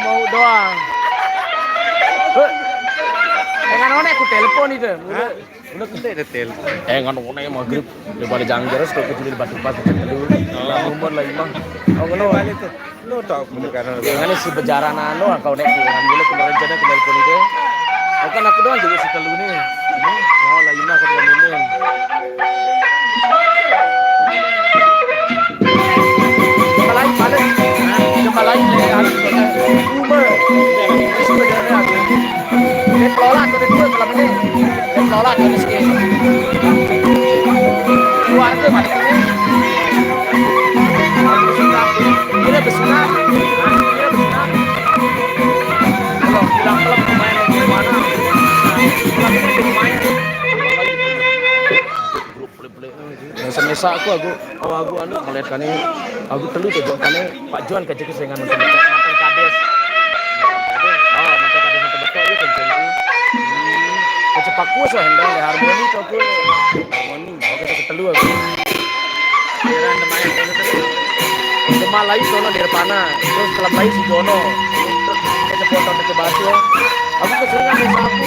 mau doang. Kan ono aku telepon itu. Udah gede deh telepon. Kan ono maghrib daripada janggeres kok kecil di batu pas dulu. Umur lah imang. Oh ngono. Lo tok karena ngene si bejaranan lo kau nek ngambil ke rencana ke telepon itu. Kan aku doang juga si telu nih. Oh lah imang ke telepon. Malai pada malai harus Uber. Sebenarnya kelola tuh dua kalau ini kelola tuh di sini keluar tuh pada ini kita bersenam kalau bilang klub pemain yang mana pemain semesa aku anu melihat kane aku telu ke kane Pak Juan kecek kesengan mantan kades Kecepaku so hendang le harmoni to ku harmoni oke ketelu aku kira main itu malai sono di Repana terus setelah main si Jono terus foto ke batu aku keseringan desa aku